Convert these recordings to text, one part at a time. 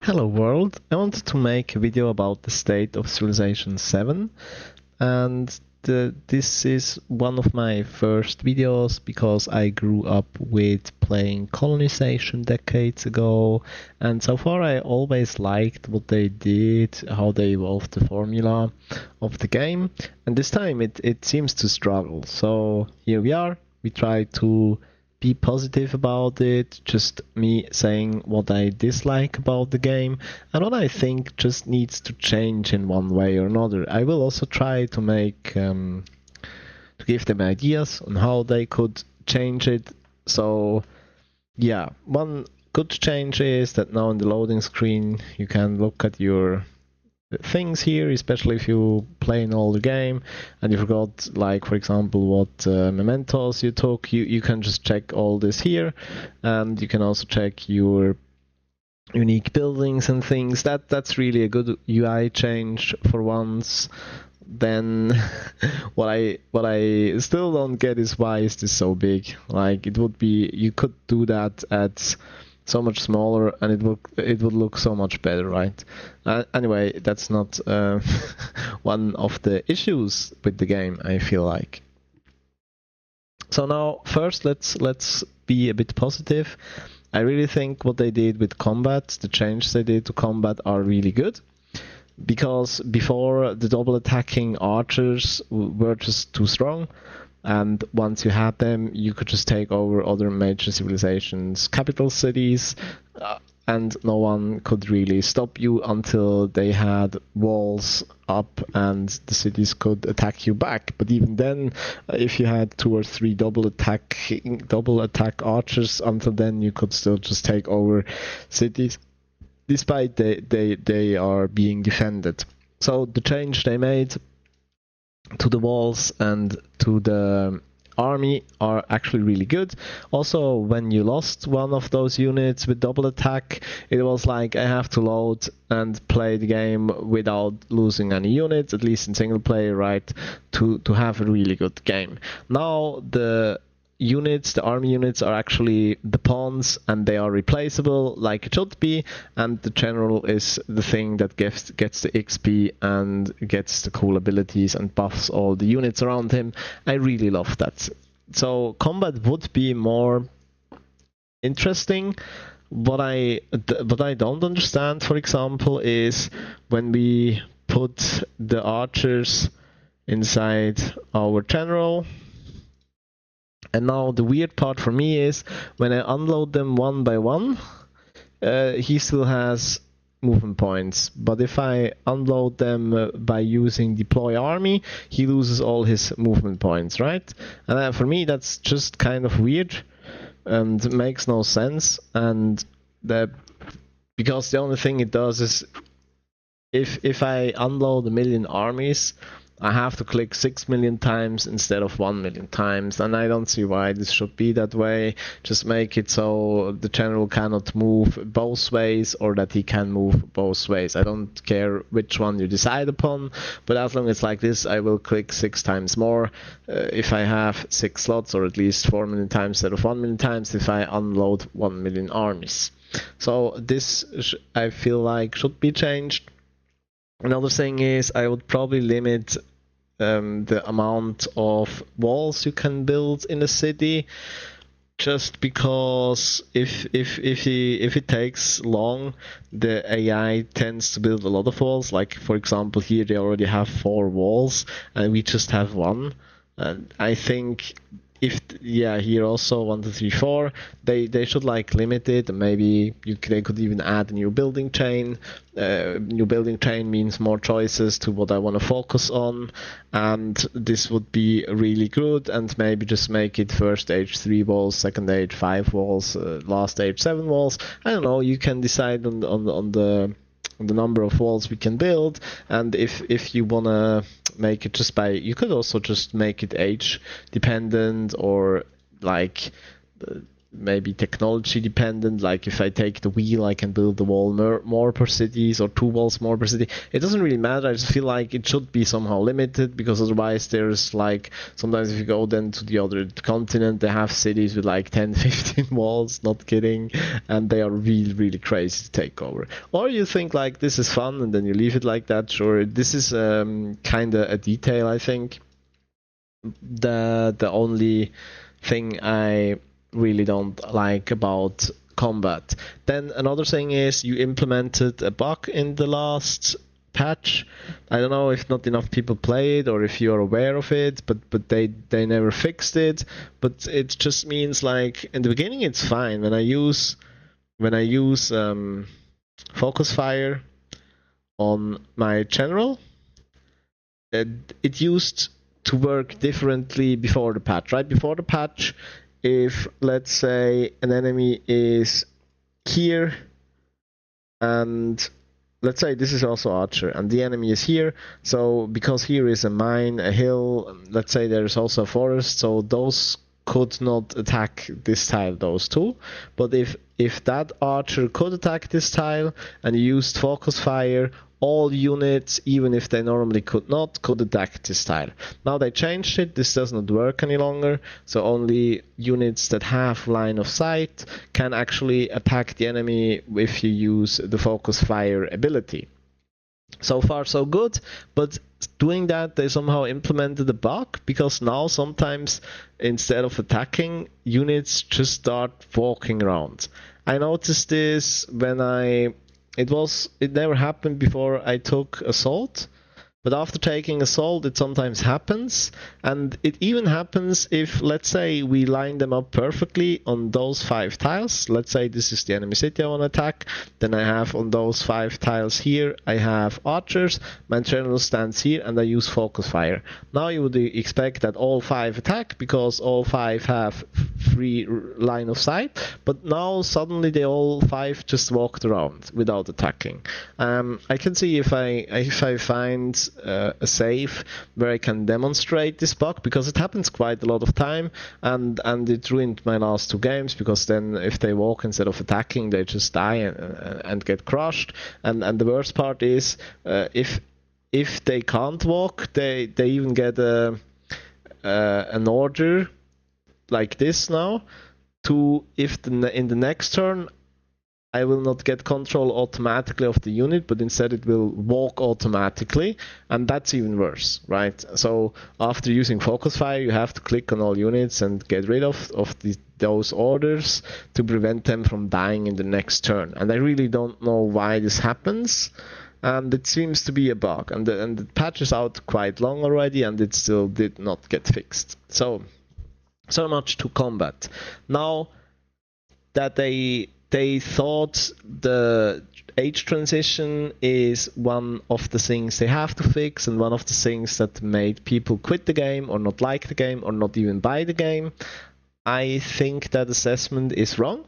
Hello world, I wanted to make a video about the state of Civilization 7 and this is one of my first videos because I grew up with playing Colonization decades ago, and so far I always liked what they did, how they evolved the formula of the game, and this time it seems to struggle. So here we are, we try to be positive about it, just me saying what I dislike about the game and what I think just needs to change in one way or another. I will also try to make to give them ideas on how they could change it. So yeah, one good change is that now in the loading screen you can look at your things here, especially if you play an older game and you forgot, like for example, what mementos you took. You can just check all this here, and you can also check your unique buildings and things. That's really a good UI change for once. Then what I still don't get is why is this so big? Like it would be, you could do that at so much smaller and it would look so much better, right? Anyway, that's not one of the issues with the game, I feel like. So now first let's be a bit positive. I really think what they did with combat, the changes they did to combat are really good. Because before, the double attacking archers were just too strong, and once you had them you could just take over other major civilizations' capital cities, and no one could really stop you until they had walls up and the cities could attack you back. But even then, if you had 2 or 3 double attack archers, until then you could still just take over cities despite they are being defended. So the change they made to the walls and to the army are actually really good. Also, when you lost one of those units with double attack, it was like I have to load and play the game without losing any units, at least in single player, right, to have a really good game. Now the army units are actually the pawns, and they are replaceable like it should be, and the general is the thing that gets the XP and gets the cool abilities and buffs all the units around him. I really love that. So combat would be more interesting. What I don't understand, for example, is when we put the archers inside our general. And now the weird part for me is when I unload them one by one, he still has movement points. But if I unload them by using deploy army, he loses all his movement points, right? And for me that's just kind of weird and makes no sense. And because the only thing it does is if I unload 1 million armies, I have to click 6 million times instead of 1 million times, and I don't see why this should be that way. Just make it so the general cannot move both ways, or that he can move both ways. I don't care which one you decide upon, but as long as it's like this, I will click 6 times more if I have 6 slots, or at least 4 million times instead of 1 million times if I unload 1 million armies. So this I feel like should be changed. Another thing is I would probably limit the amount of walls you can build in a city, just because if it takes long, the AI tends to build a lot of walls. Like for example, here they already have 4 walls and we just have 1. And I think here also 1, 2, 3, 4. They should like limit it. Maybe they could even add a new building chain. New building chain means more choices to what I want to focus on, and this would be really good. And maybe just make it first age 3 walls, second age 5 walls, last age 7 walls. I don't know. You can decide on the number of walls we can build, and if you wanna make it just by, you could also just make it age dependent, or like maybe technology dependent, like if I take the wheel I can build the wall more per cities or 2 walls more per city. It doesn't really matter. I just feel like it should be somehow limited, because otherwise there's like, sometimes if you go then to the other continent, they have cities with like 10-15 walls, not kidding, and they are really crazy to take over. Or you think like this is fun and then you leave it like that. Sure, this is kind of a detail, I think. The only thing I really don't like about combat. Then another thing is you implemented a bug in the last patch. I don't know if not enough people play it or if you're aware of it, but they never fixed it. But it just means like in the beginning it's fine. When I use focus fire on my general, it used to work differently before the patch, right? Before the patch, if let's say an enemy is here, and let's say this is also archer, and the enemy is here, so because here is a mine, a hill, let's say there's also a forest, so those could not attack this tile, those two. But if that archer could attack this tile and you used focus fire, all units, even if they normally could not, could attack this tile. Now they changed it, this does not work any longer, so only units that have line of sight can actually attack the enemy if you use the focus fire ability. So far so good, but doing that they somehow implemented a bug, because now sometimes instead of attacking, units just start walking around. I noticed this when it never happened before I took assault, but after taking assault it sometimes happens, and it even happens if, let's say, we line them up perfectly on those 5 tiles. Let's say this is the enemy city I want to attack, then I have on those 5 tiles here, I have archers, my general stands here, and I use focus fire. Now you would expect that all 5 attack, because all 5 have free line of sight, but now suddenly they all 5 just walked around without attacking. I can see if I find a save where I can demonstrate this bug, because it happens quite a lot of time, and it ruined my last 2 games, because then if they walk instead of attacking, they just die and get crushed. And the worst part is if they can't walk, they even get an order like this now, to if in the next turn I will not get control automatically of the unit, but instead it will walk automatically, and that's even worse, right? So after using focus fire, you have to click on all units and get rid of those orders to prevent them from dying in the next turn. And I really don't know why this happens, and it seems to be a bug, and the patch is out quite long already, and it still did not get fixed. So much to combat. Now that they thought the age transition is one of the things they have to fix, and one of the things that made people quit the game or not like the game or not even buy the game. I think that assessment is wrong.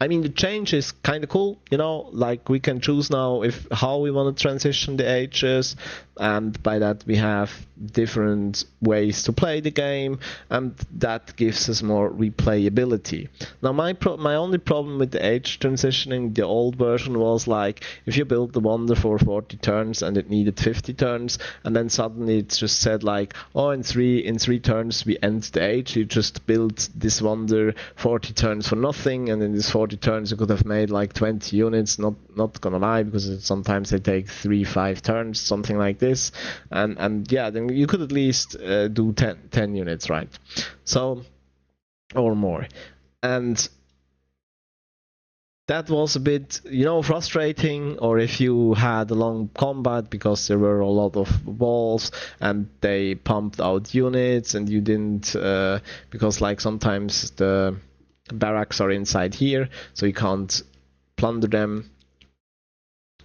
I mean, the change is kind of cool, like we can choose now how we want to transition the ages, and by that we have different ways to play the game, and that gives us more replayability. Now my only problem with the age transitioning, the old version, was like if you built the wonder for 40 turns and it needed 50 turns, and then suddenly it just said like, oh, in three turns we end the age. You just built this wonder 40 turns for nothing, and in this 40 turns you could have made like 20 units. Not gonna lie, because sometimes they take 3-5 turns, something like this, and yeah, then you could at least do 10 units, right? So, or more. And that was a bit, frustrating, or if you had a long combat because there were a lot of walls and they pumped out units and you didn't, because like sometimes the barracks are inside here, so you can't plunder them.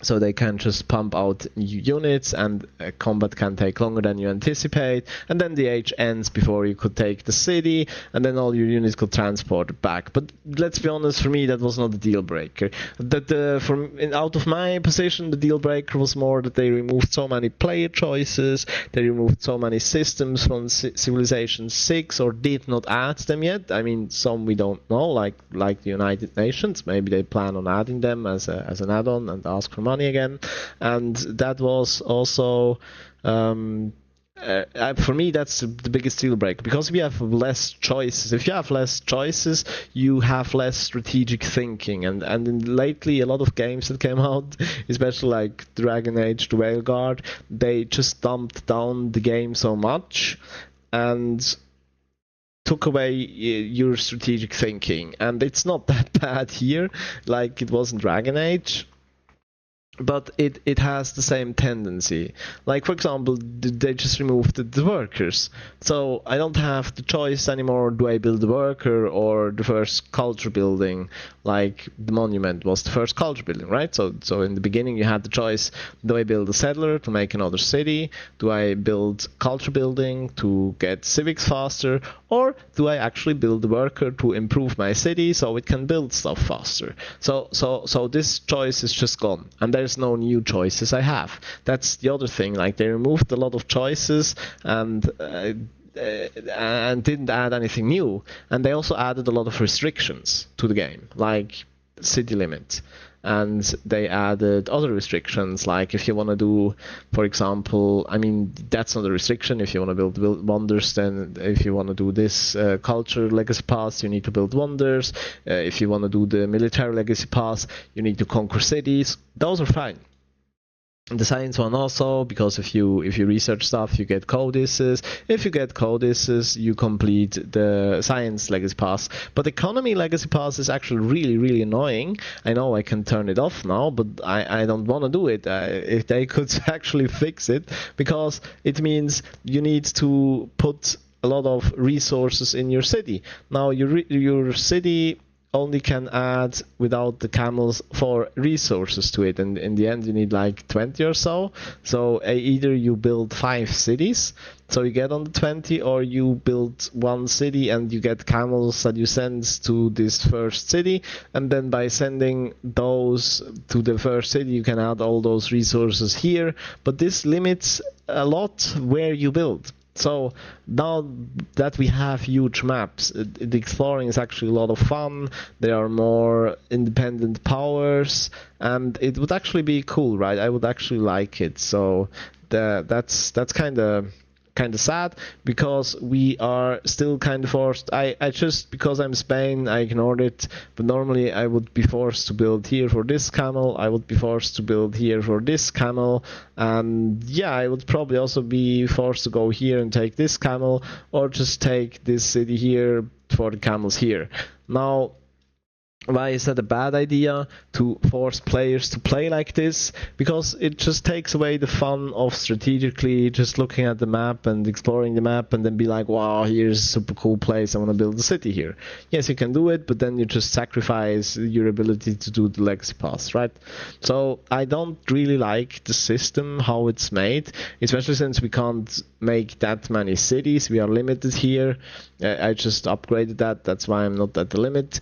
So they can just pump out new units, and combat can take longer than you anticipate, and then the age ends before you could take the city, and then all your units could transport back. But let's be honest, for me that was not a deal breaker. Out of my position, the deal breaker was more that they removed so many player choices, they removed so many systems from Civilization 6, or did not add them yet. I mean, some we don't know, like the United Nations. Maybe they plan on adding them as an add-on and ask for money again. And that was also for me, that's the biggest deal breaker, because we have less choices. If you have less choices, you have less strategic thinking, and lately a lot of games that came out, especially like Dragon Age, the Veilguard, they just dumped down the game so much and took away your strategic thinking. And it's not that bad here like it was in Dragon Age, but it has the same tendency. Like, for example, they just removed the workers. So I don't have the choice anymore, do I build a worker or the first culture building? Like the monument was the first culture building, right? So in the beginning you had the choice, do I build a settler to make another city? Do I build culture building to get civics faster? Or do I actually build a worker to improve my city so it can build stuff faster? So this choice is just gone, and there's no new choices I have. That's the other thing. Like, they removed a lot of choices and didn't add anything new. And they also added a lot of restrictions to the game, like city limit. And they added other restrictions, like if you want to do, for example, I mean, that's not a restriction. If you want to build wonders, then if you want to do this culture legacy pass, you need to build wonders. If you want to do the military legacy pass, you need to conquer cities. Those are fine. The science one also, because if you research stuff, you get codices. If you get codices, you complete the science legacy pass. But economy legacy pass is actually really, really annoying. I know I can turn it off now, but I don't want to do it. If they could actually fix it, because it means you need to put a lot of resources in your city. Now your city only can add, without the camels, 4 resources to it, and in the end you need like 20 or so. So either you build 5 cities, so you get on the 20, or you build 1 city and you get camels that you send to this first city, and then by sending those to the first city you can add all those resources here, but this limits a lot where you build. So now that we have huge maps, the exploring is actually a lot of fun. There are more independent powers, and it would actually be cool, right? I would actually like it. So that's kind of sad, because we are still kind of forced. I just, because I'm Spain, I ignored it, but normally I would be forced to build here for this camel, I would be forced to build here for this camel, and yeah, I would probably also be forced to go here and take this camel, or just take this city here for the camels here. Now, why is that a bad idea, to force players to play like this? Because it just takes away the fun of strategically just looking at the map and exploring the map and then be like, wow, here's a super cool place, I want to build a city here. Yes, you can do it, but then you just sacrifice your ability to do the legacy pass, right? So I don't really like the system, how it's made, especially since we can't make that many cities. We are limited here. I just upgraded that, that's why I'm not at the limit.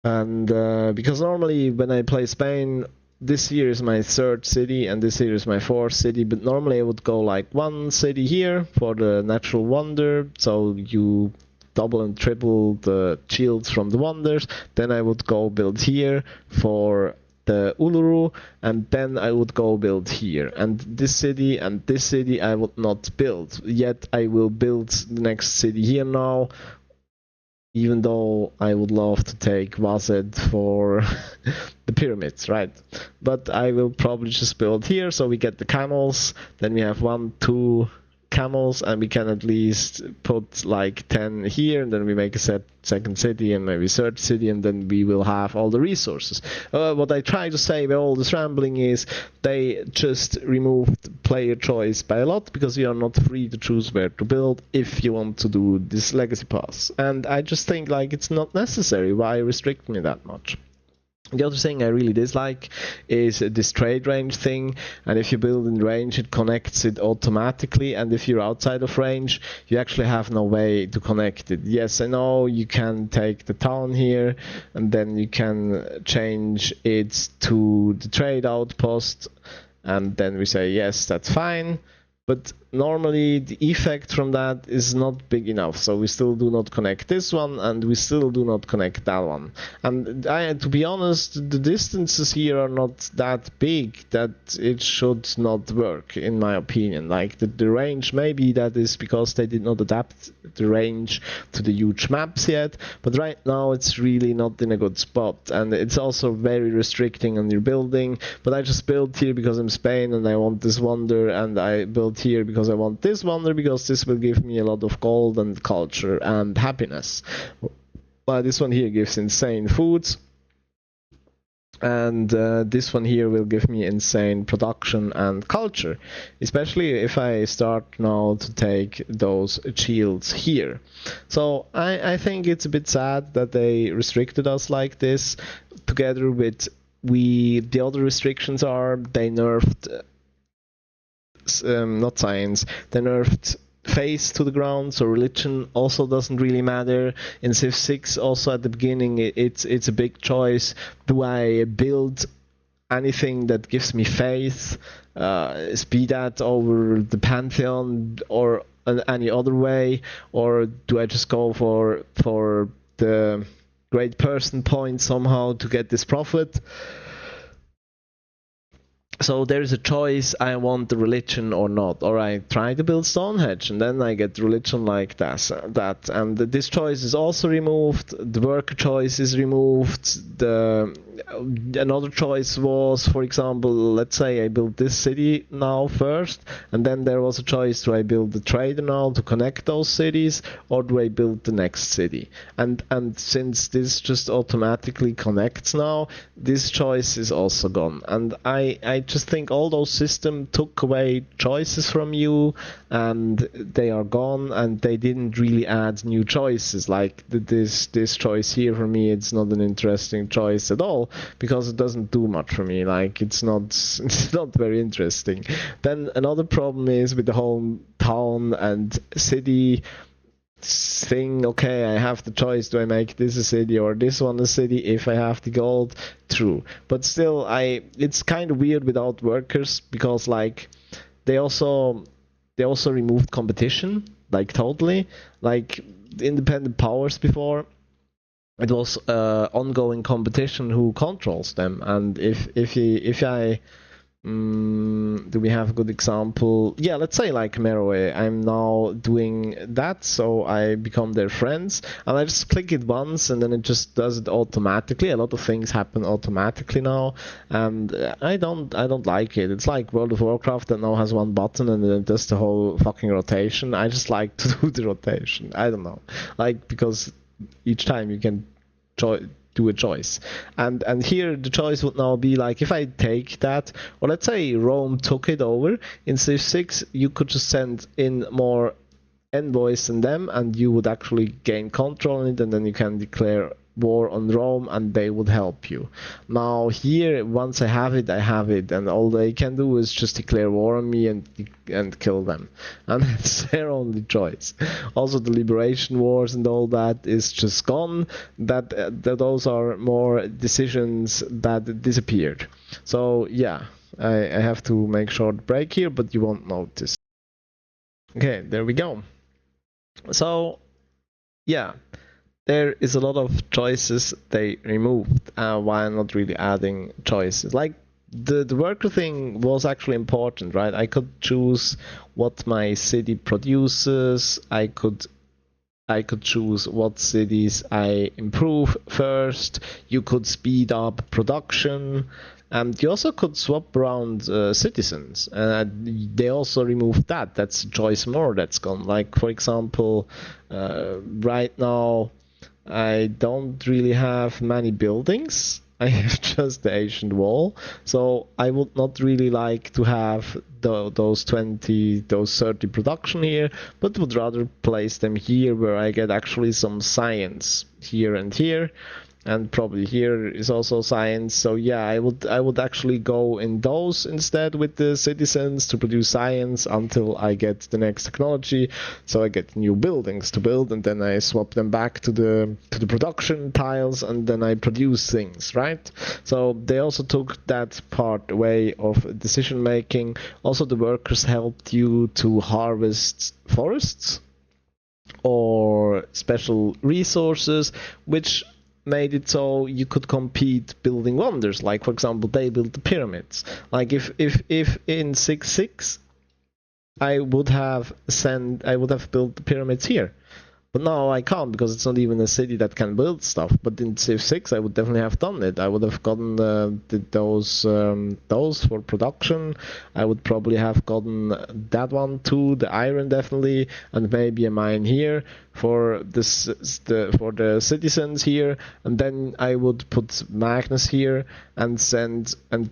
And because normally when I play Spain, this year is my 3rd city and this year is my 4th city, but normally I would go like 1 city here for the natural wonder, so you double and triple the shields from the wonders. Then I would go build here for the Uluru, and then I would go build here. And this city I would not build. Yet I will build the next city here now, even though I would love to take Vazed for the pyramids, right? But I will probably just build here, so we get the camels, then we have 1, 2 camels, and we can at least put like 10 here, and then we make a second city and maybe third city, and then we will have all the resources. What I try to say by all this rambling is they just removed player choice by a lot, because you are not free to choose where to build if you want to do this legacy pass. And I just think like it's not necessary. Why restrict me that much? The other thing I really dislike is this trade range thing, and if you build in range it connects it automatically, and if you're outside of range you actually have no way to connect it. Yes, I know you can take the town here and then you can change it to the trade outpost, and then we say yes, that's fine, but normally the effect from that is not big enough, so we still do not connect this one and we still do not connect that one. And to be honest, the distances here are not that big that it should not work, in my opinion. Like the range, maybe that is because they did not adapt the range to the huge maps yet, but right now it's really not in a good spot, and it's also very restricting on your building. But I just built here because I'm Spain and I want this wonder, and I built here because I want this wonder because this will give me a lot of gold and culture and happiness. But this one here gives insane foods, and this one here will give me insane production and culture, especially if I start now to take those shields here. So I think it's a bit sad that they restricted us like this, together with the other restrictions are they nerfed not science, they nerfed face to the ground, so religion also doesn't really matter. In Civ 6 also at the beginning it's a big choice. Do I build anything that gives me faith, be that over the Pantheon or any other way, or do I just go for the great person point somehow to get this profit? So there's a choice, I want the religion or not, or I try to build Stonehenge and then I get religion like that. And this choice is also removed, the worker choice is removed. Another choice was, for example, let's say I build this city now first, and then there was a choice, do I build the trader now to connect those cities, or do I build the next city? And since this just automatically connects now, this choice is also gone. And I just think all those systems took away choices from you, and they are gone, and they didn't really add new choices. Like this choice here, for me, it's not an interesting choice at all, because it doesn't do much for me. Like it's not very interesting. Then another problem is with the whole town and city thing. Okay, I have the choice, do I make this a city or this one a city if I have the gold? True, but still it's kind of weird without workers, because like they also removed competition, like totally. Like the independent powers before, it was ongoing competition who controls them, and if I do we have a good example? Yeah, let's say like Meroe. I'm now doing that, so I become their friends, and I just click it once, and then it just does it automatically. A lot of things happen automatically now, and I don't like it. It's like World of Warcraft that now has one button and then it does the whole fucking rotation. I just like to do the rotation. I don't know, like, because each time you can do a choice, and here the choice would now be like, if I take that, or let's say Rome took it over in Civ 6, you could just send in more envoys than them, and you would actually gain control on it, and then you can declare war on Rome and they would help you. Now here, once I have it, and all they can do is just declare war on me and kill them, and that's their only choice. Also the liberation wars and all that is just gone. That those are more decisions that disappeared. So yeah, I have to make short break here, but you won't notice. Okay, there we go. So yeah, there is a lot of choices they removed while not really adding choices. Like the worker thing was actually important, right? I could choose what my city produces. I could choose what cities I improve first. You could speed up production. And you also could swap around citizens. They also removed that. That's a choice more that's gone. Like, for example, right now, I don't really have many buildings. I have just the ancient wall. So I would not really like to have those 30 production here, but would rather place them here where I get actually some science here and here. and probably here is also science. So yeah, I would actually go in those instead with the citizens to produce science until I get the next technology, so I get new buildings to build, and then I swap them back to the production tiles, and then I produce things, right? So they also took that part away of decision making. Also, the workers helped you to harvest forests or special resources, which made it so you could compete building wonders. Like, for example, they built the pyramids. Like if in 6.6 I would have built the pyramids here. But now I can't, because it's not even a city that can build stuff. But in Civ 6 I would definitely have done it. I would have gotten those for production. I would probably have gotten that one too, the iron definitely, and maybe a mine here for the citizens here. And then I would put Magnus here and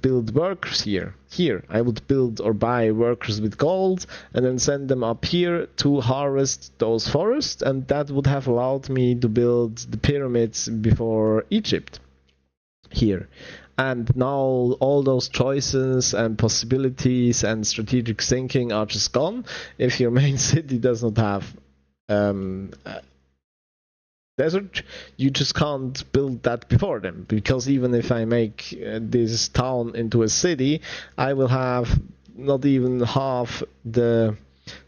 build workers here. Here I would build or buy workers with gold and then send them up here to harvest those forests, and that would have allowed me to build the pyramids before Egypt here. And now all those choices and possibilities and strategic thinking are just gone if your main city does not have desert. You just can't build that before them, because even if I make this town into a city, I will have not even half the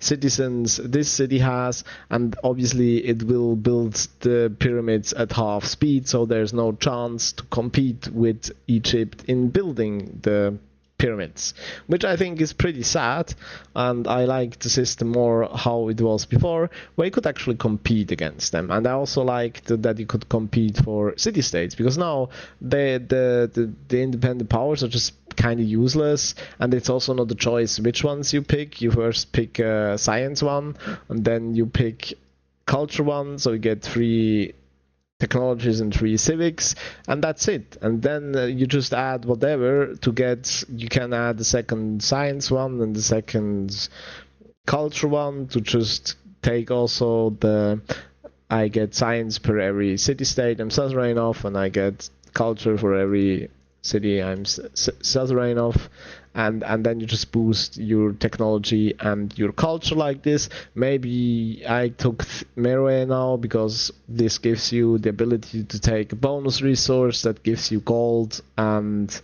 citizens this city has, and obviously it will build the pyramids at half speed, so there's no chance to compete with Egypt in building the pyramids, which I think is pretty sad. And I like the system more how it was before, where you could actually compete against them. And I also liked that you could compete for city-states, because now the independent powers are just kind of useless, and it's also not a choice which ones you pick. You first pick a science one, and then you pick culture one, so you get 3 technologies and 3 civics, and that's it. And then you just add whatever to get. You can add the second science one and the second culture one to just take also the. I get science per every city-state I'm suzerain of, and I get culture for every city I'm suzerain of, and then you just boost your technology and your culture like this. Maybe I took Meroe now because this gives you the ability to take a bonus resource that gives you gold and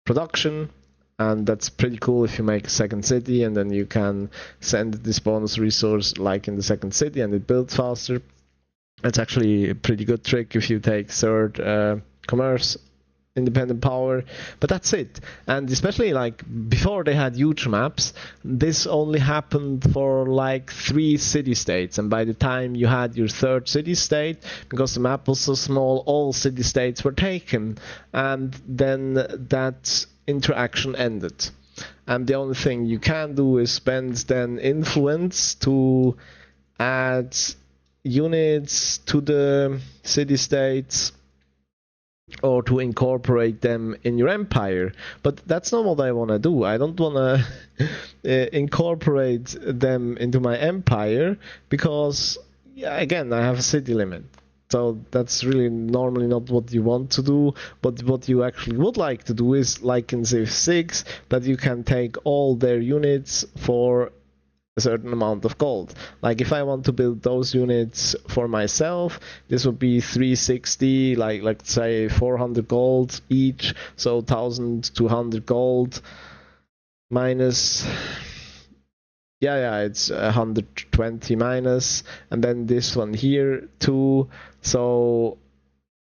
production, and that's pretty cool if you make a second city and then you can send this bonus resource like in the second city and it builds faster. It's actually a pretty good trick if you take third commerce independent power, but that's it. And especially like before they had huge maps, this only happened for like 3 city-states, and by the time you had your 3rd city-state, because the map was so small, all city-states were taken, and then that interaction ended. And the only thing you can do is spend then influence to add units to the city-states or to incorporate them in your empire. But that's not what I want to do. I don't want to incorporate them into my empire, because again, I have a city limit. So that's really normally not what you want to do. But what you actually would like to do is, like in Civ 6, that you can take all their units for a certain amount of gold. Like if I want to build those units for myself, this would be 360, like let's say 400 gold each, so 1200 gold minus, it's 120 minus, and then this one here too, so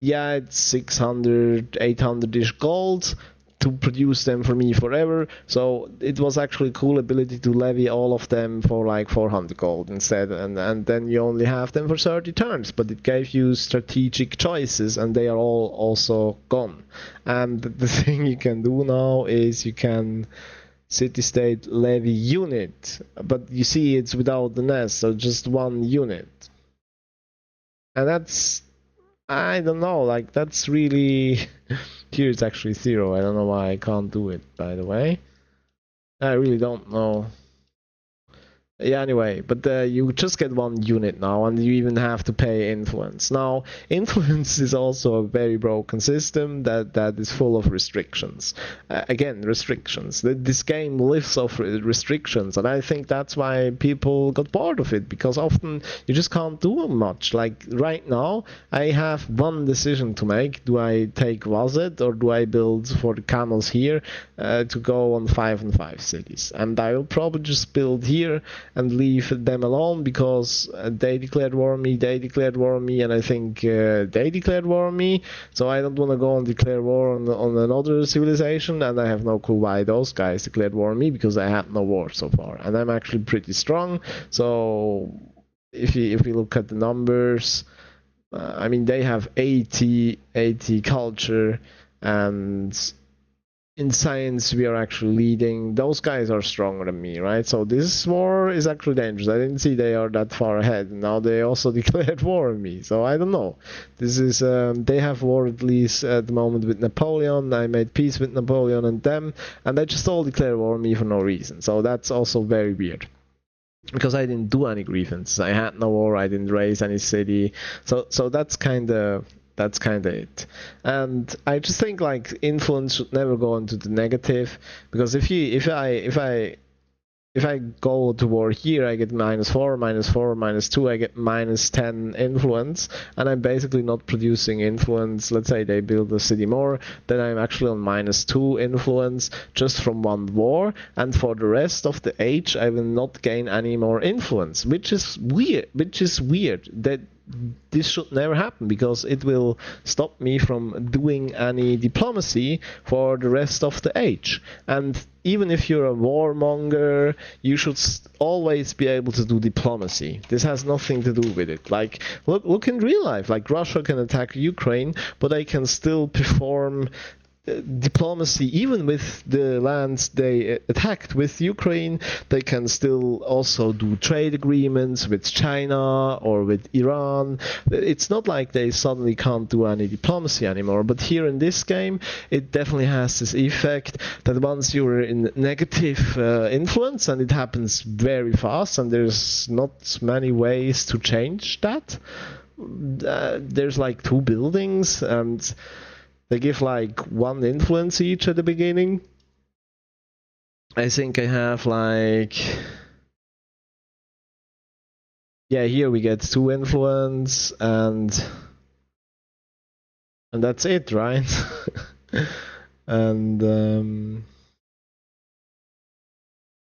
it's 600 800ish gold to produce them for me forever. So it was actually a cool ability to levy all of them for like 400 gold instead, and then you only have them for 30 turns, but it gave you strategic choices, and they are all also gone. And the thing you can do now is you can city-state levy unit, but you see it's without the nest, so just 1 unit. And that's, I don't know, like that's really here it's actually 0. I don't know why I can't do it, by the way. I really don't know. Yeah, anyway, but you just get one unit now, and you even have to pay influence. Now, influence is also a very broken system that is full of restrictions. Again, restrictions. This game lives off restrictions, and I think that's why people got bored of it, because often you just can't do much. Like right now, I have one decision to make. Do I take Wazet, or do I build for the camels here to go on 5-on-5 cities? And I will probably just build here and leave them alone, because they declared war on me, and I think they declared war on me, so I don't want to go and declare war on another civilization, and I have no clue why those guys declared war on me, because I had no war so far, and I'm actually pretty strong. So if you look at the numbers, I mean, they have 80 culture, and in science we are actually leading. Those guys are stronger than me, right? So this war is actually dangerous. I didn't see they are that far ahead. Now they also declared war on me, so I don't know. This is they have war at least at the moment with Napoleon. I made peace with Napoleon and them, and they just all declare war on me for no reason. So that's also very weird, because I didn't do any grievances. I had no war. I didn't raise any city. So that's kind of it. And I just think like influence should never go into the negative, because if I go to war here, I get -4, -4, -2, I get -10 influence, and I'm basically not producing influence. Let's say they build a city more, then I'm actually on -2 influence just from one war, and for the rest of the age I will not gain any more influence, which is weird. That this should never happen, because it will stop me from doing any diplomacy for the rest of the age. And even if you're a warmonger, you should always be able to do diplomacy. This has nothing to do with it. Like, look in real life. Like, Russia can attack Ukraine, but they can still perform diplomacy even with the lands they attacked. With Ukraine, they can still also do trade agreements with China or with Iran. It's not like they suddenly can't do any diplomacy anymore, but here in this game it definitely has this effect that once you're in negative influence, and it happens very fast, and there's not many ways to change that. There's like 2 buildings, and they give like 1 influence each at the beginning. I think I have like... Yeah, here we get 2 influence, and that's it, right? And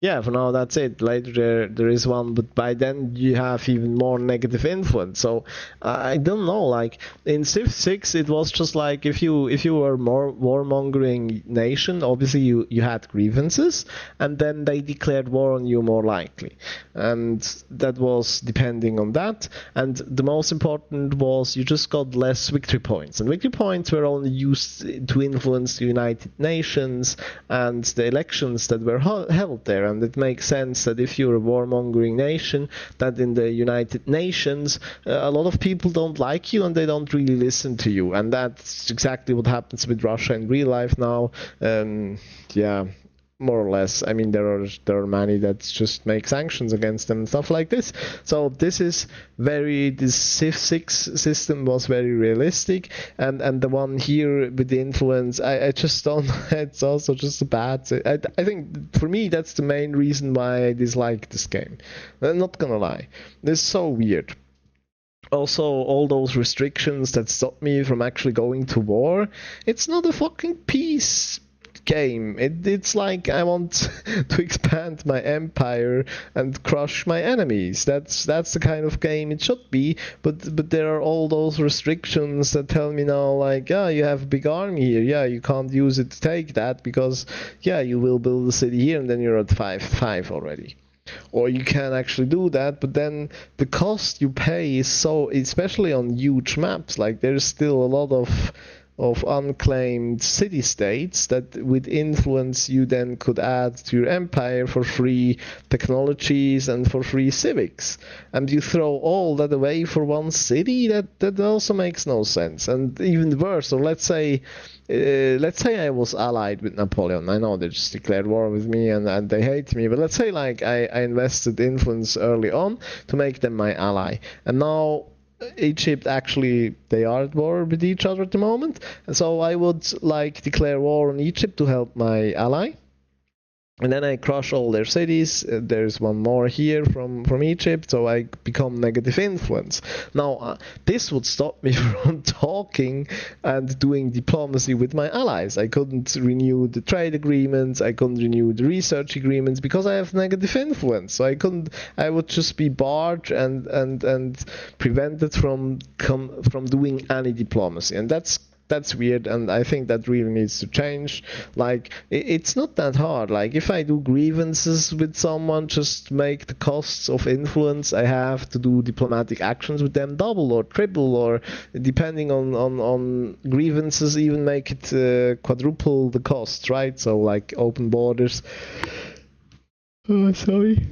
yeah, for now that's it. Later there is one, but by then you have even more negative influence. So I don't know, like in Civ 6 it was just like if you were more warmongering nation, obviously you had grievances, and then they declared war on you more likely. And that was depending on that. And the most important was you just got less victory points. And victory points were only used to influence the United Nations and the elections that were held there. And it makes sense that if you're a warmongering nation, that in the United Nations, a lot of people don't like you and they don't really listen to you. And that's exactly what happens with Russia in real life now. Yeah, more or less. I mean, there are many that just make sanctions against them and stuff like this. So this Civ 6 system was very realistic, and the one here with the influence, I just don't. It's also just a bad. I think for me that's the main reason why I dislike this game. I'm not gonna lie, it's so weird. Also, all those restrictions that stop me from actually going to war. It's not a fucking peace game. It's like I want to expand my empire and crush my enemies. That's the kind of game it should be. But there are all those restrictions that tell me now, like, yeah, you have a big army here. Yeah, you can't use it to take that because, yeah, you will build a city here and then you're at 5-5 already. Or you can actually do that, but then the cost you pay is so, especially on huge maps, like there's still a lot of of unclaimed city-states that with influence you then could add to your empire for free technologies and for free civics. And you throw all that away for one city? That also makes no sense. And even worse, or let's say I was allied with Napoleon. I know they just declared war with me and they hate me, but let's say like I invested influence early on to make them my ally. And now Egypt actually, they are at war with each other at the moment. And so I would like declare war on Egypt to help my ally. And then I crush all their cities. There's one more here from Egypt, so I become negative influence. Now, this would stop me from talking and doing diplomacy with my allies. I couldn't renew the trade agreements. I couldn't renew the research agreements because I have negative influence. So I would just be barred and prevented from doing any diplomacy. And that's weird, and I think that really needs to change. Like, it's not that hard. Like, if I do grievances with someone, just make the costs of influence I have to do diplomatic actions with them double or triple, or depending on grievances, even make it quadruple the costs, right? So, like, open borders. Oh, sorry.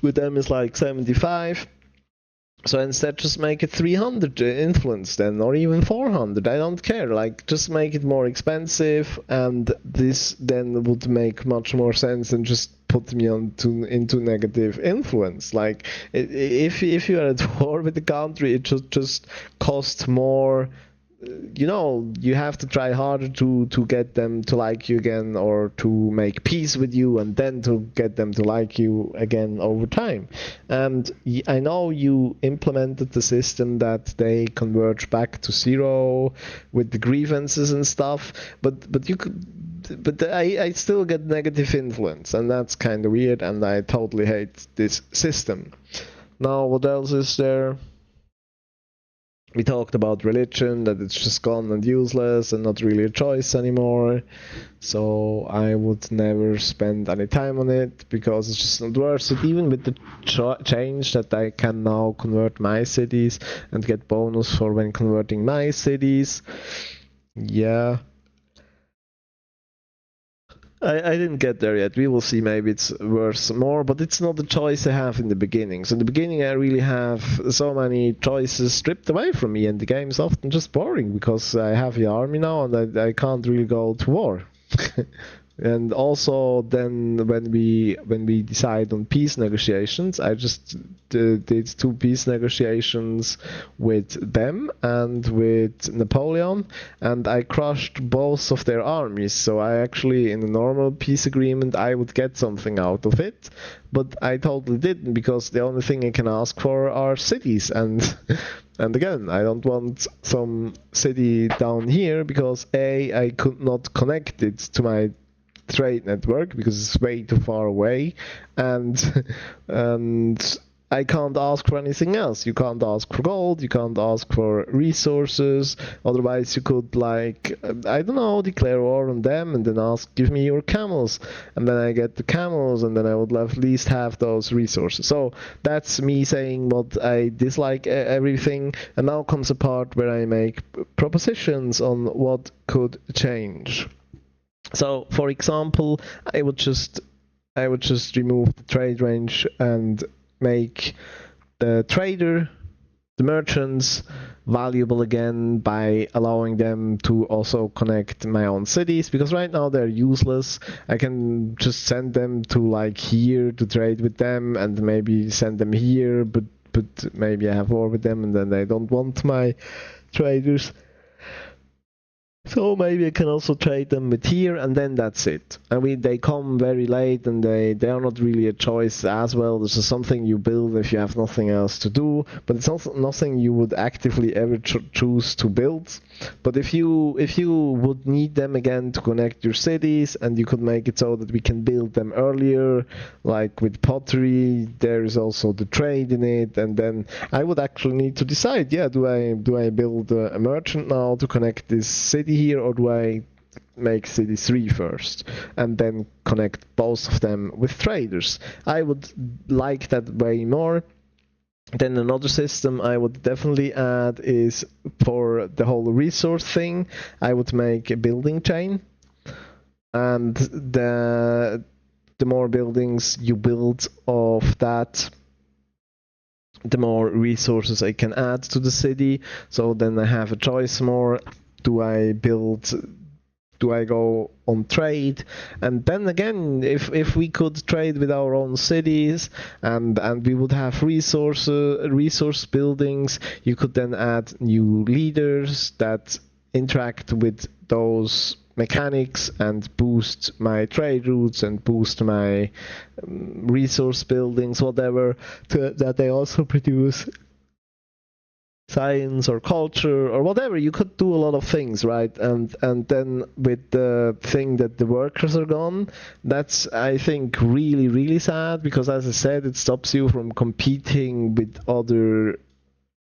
With them is like 75. So instead, just make it 300 influence then, or even 400. I don't care. Like, just make it more expensive, and this then would make much more sense than just put me into negative influence. Like, if you are at war with the country, it should just cost more. You know, you have to try harder to get them to like you again, or to make peace with you, and then to get them to like you again over time. And I know you implemented the system that they converge back to zero with the grievances and stuff, but you could. But I still get negative influence, and that's kind of weird, and I totally hate this system. Now, what else is there? We talked about religion, that it's just gone and useless and not really a choice anymore. So I would never spend any time on it because it's just not worth it. Even with the change that I can now convert my cities and get bonus for when converting my cities. Yeah. I didn't get there yet. We will see. Maybe it's worth more, but it's not the choice I have in the beginning. So in the beginning, I really have so many choices stripped away from me, and the game is often just boring because I have the army now, and I can't really go to war. And also, then when we decide on peace negotiations, I just did 2 peace negotiations with them and with Napoleon, and I crushed both of their armies. So I actually, in a normal peace agreement, I would get something out of it, but I totally didn't, because the only thing I can ask for are cities, and again, I don't want some city down here because I could not connect it to my trade network because it's way too far away, and I can't ask for anything else. You can't ask for gold, you can't ask for resources. Otherwise you could, like, I don't know, declare war on them and then ask, give me your camels, and then I get the camels, and then I would at least have those resources. So that's me saying what I dislike everything, and now comes a part where I make propositions on what could change. So, for example, I would just remove the trade range and make the trader, the merchants, valuable again by allowing them to also connect my own cities, because right now they're useless. I can just send them to, like, here to trade with them, and maybe send them here, but maybe I have war with them and then they don't want my traders. So maybe I can also trade them with here, and then that's it. I mean, they come very late, and they are not really a choice as well. This is something you build if you have nothing else to do, but it's also nothing you would actively ever choose to build. But if you would need them again to connect your cities, and you could make it so that we can build them earlier, like with pottery, there is also the trade in it, and then I would actually need to decide, yeah, do I build a merchant now to connect this city here, or do I make city 3 first and then connect both of them with traders? I would like that way more, Then another system I would definitely add is for the whole resource thing. I would make a building chain, and the more buildings you build of that, the more resources I can add to the city. So then I have a choice more. Do I go on trade? And then again, if we could trade with our own cities and we would have resource buildings, you could then add new leaders that interact with those mechanics and boost my trade routes and boost my resource buildings, whatever, that they also produce science or culture or whatever. You could do a lot of things, right? And then with the thing that the workers are gone, that's, I think, really, really sad, because as I said, it stops you from competing with other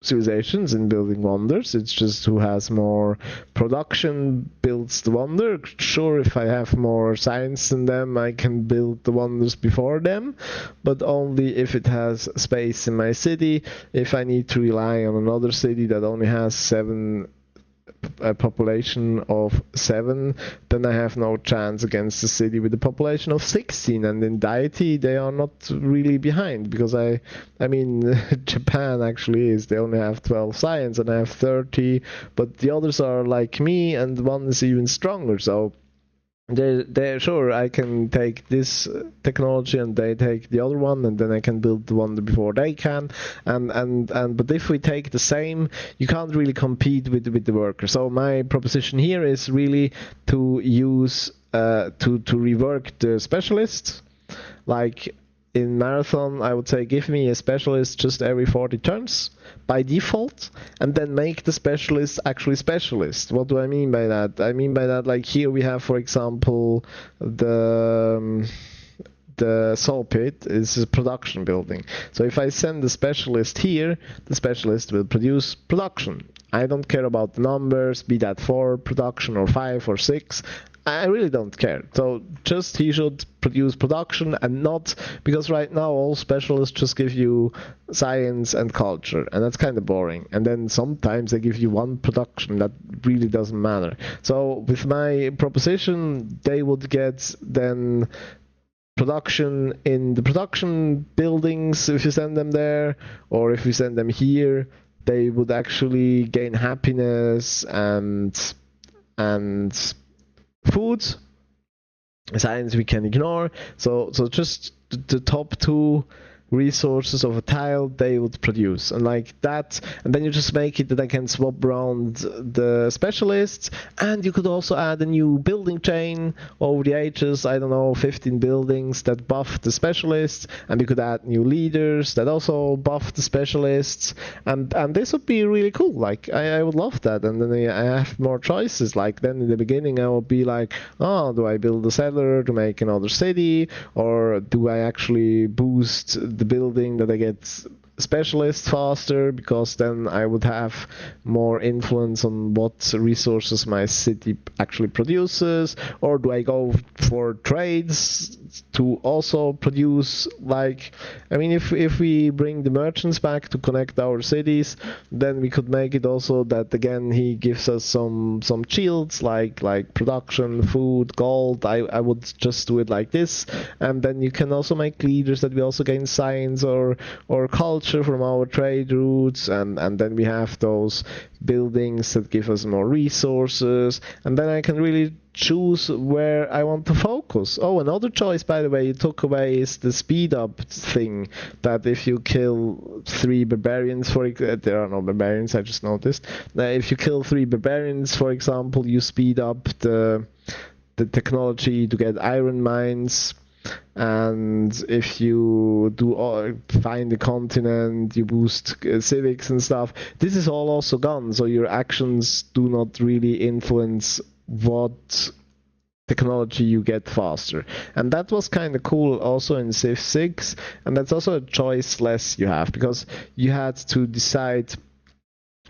civilizations in building wonders. It's just who has more production builds the wonder. Sure, if I have more science than them, I can build the wonders before them, but only if it has space in my city. If I need to rely on another city that only has a population of 7, then I have no chance against a city with a population of 16. And in deity, they are not really behind, because I mean, Japan actually is. They only have 12 science and I have 30, but the others are like me, and one is even stronger. So they're sure I can take this technology and they take the other one, and then I can build the one before they can. And but if we take the same, you can't really compete with the worker. So my proposition here is really to use to rework the specialists. Like in Marathon, I would say give me a specialist just every 40 turns by default, and then make the specialist actually specialist. What do I mean by that? I mean by that, like here we have, for example, the Soul Pit is a production building. So if I send the specialist here, the specialist will produce production. I don't care about the numbers, be that 4 production or 5 or 6. I really don't care. So just he should produce production, and not, because right now all specialists just give you science and culture, and that's kind of boring. And then sometimes they give you one production that really doesn't matter. So with my proposition, they would get then production in the production buildings if you send them there, or if you send them here, they would actually gain happiness and food. Science we can ignore. So just the top 2 resources of a tile they would produce, and like that, and then you just make it that I can swap around the specialists. And you could also add a new building chain over the ages, I don't know, 15 buildings that buff the specialists, and you could add new leaders that also buff the specialists, and this would be really cool. Like I would love that. And then I have more choices. Like then in the beginning I would be like, oh, do I build a settler to make another city, or do I actually boost the building that I get specialists faster, because then I would have more influence on what resources my city actually produces? Or do I go for trades to also produce, like, I mean, if we bring the merchants back to connect our cities, then we could make it also that again he gives us some shields, like production, food, gold. I would just do it like this, and then you can also make leaders that we also gain science or culture from our trade routes, and then we have those buildings that give us more resources, and then I can really choose where I want to focus. Oh, another choice, by the way, you took away is the speed up thing, that if you kill 3 barbarians, there are no barbarians, I just noticed, if you kill 3 barbarians, for example, you speed up the technology to get iron mines. And if you find the continent, you boost civics and stuff. This is all also gone, so your actions do not really influence what technology you get faster. And that was kind of cool also in Civ 6, and that's also a choice less you have, because you had to decide,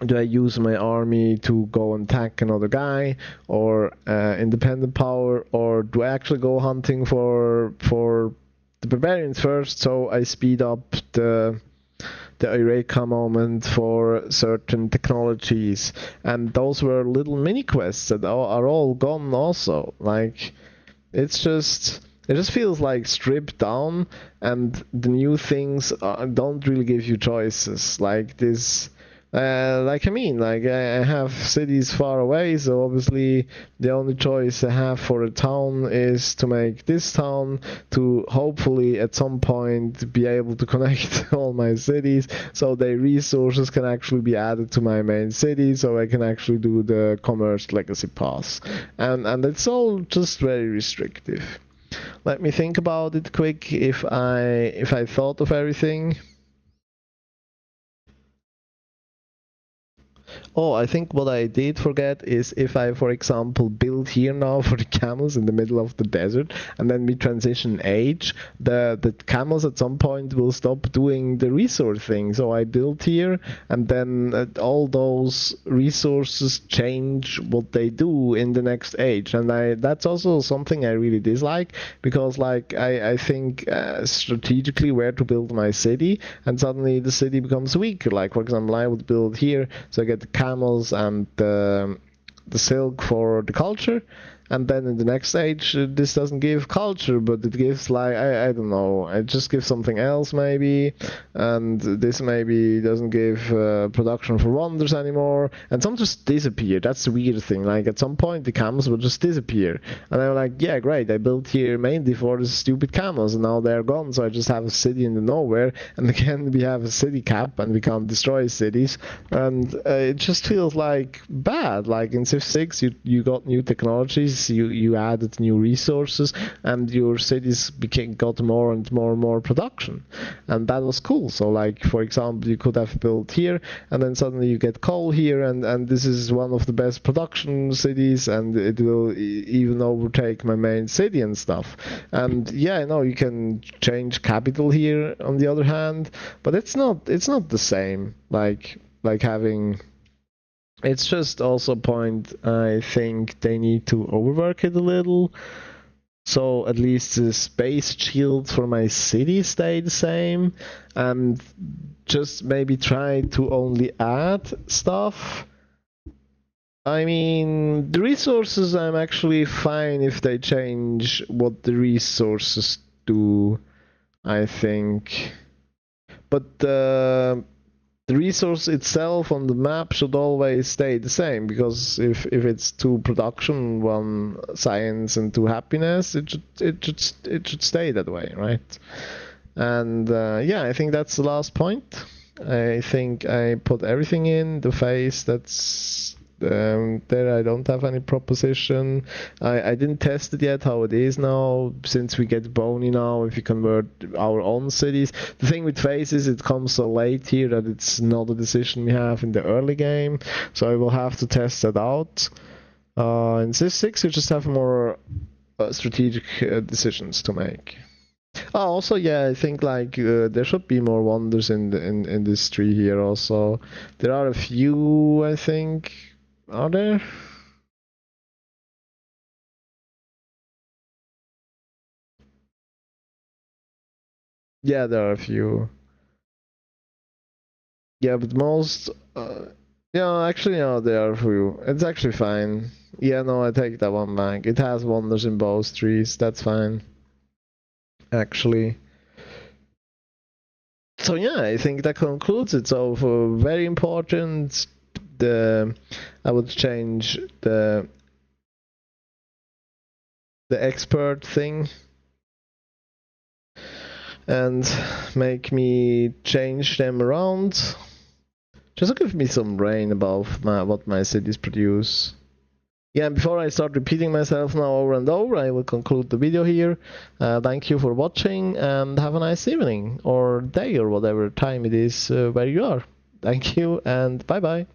do I use my army to go and attack another guy, or independent power, or do I actually go hunting for the barbarians first, so I speed up the the Eureka moment for certain technologies, and those were little mini quests that are all gone also. Like, it just feels like stripped down, and the new things don't really give you choices. Like this, like I have cities far away, so obviously the only choice I have for a town is to make this town to hopefully at some point be able to connect all my cities, so the resources can actually be added to my main city, so I can actually do the commerce legacy pass, and it's all just very restrictive. Let me think about it quick. If I thought of everything. Oh, I think what I did forget is if I, for example, build here now for the camels in the middle of the desert, and then we transition age, the camels at some point will stop doing the resource thing. So I build here, and then all those resources change what they do in the next age, and that's also something I really dislike, because like I think strategically where to build my city, and suddenly the city becomes weaker. Like, for example, I would build here, so I get the camels and the silk for the culture, and then in the next stage this doesn't give culture, but it gives, like, I don't know, it just gives something else maybe, and this maybe doesn't give production for wonders anymore, and some just disappear. That's the weird thing. Like, at some point the camels will just disappear, and I'm like, yeah, great, I built here mainly for the stupid camels, and now they're gone, so I just have a city in the nowhere, and again we have a city cap and we can't destroy cities, and it just feels like bad. Like in Civ 6 you got new technologies, you added new resources, and your cities got more and more production, and that was cool. So, like, for example, you could have built here, and then suddenly you get coal here, and this is one of the best production cities, and it will even overtake my main city and stuff. And yeah, I know you can change capital here on the other hand, but it's not the same. Like having. It's just also a point I think they need to overwork it a little, so at least the space shields for my city stay the same, and just maybe try to only add stuff. I mean, the resources, I'm actually fine if they change what the resources do, I think. But the resource itself on the map should always stay the same, because if it's 2 production, 1 science, and 2 happiness, it should stay that way, right? And yeah, I think that's the last point. I think I put everything in the face that's there. I don't have any proposition. I didn't test it yet how it is now, since we get Boney now if we convert our own cities. The thing with Phase is it comes so late here that it's not a decision we have in the early game, so I will have to test that out. In Civ 6 you just have more strategic decisions to make. Also, yeah, I think like there should be more wonders in this tree here. Also, there are a few, I think. Are there? Yeah, there are a few. Yeah, but most. Yeah, actually, no, there are a few. It's actually fine. Yeah, no, I take that one back. It has wonders in both trees. That's fine. Actually. So yeah, I think that concludes it. So for very important, I would change the expert thing and make me change them around. Just give me some rain above what my cities produce. Yeah, before I start repeating myself now over and over, I will conclude the video here. Thank you for watching, and have a nice evening, or day, or whatever time it is where you are. Thank you, and bye bye.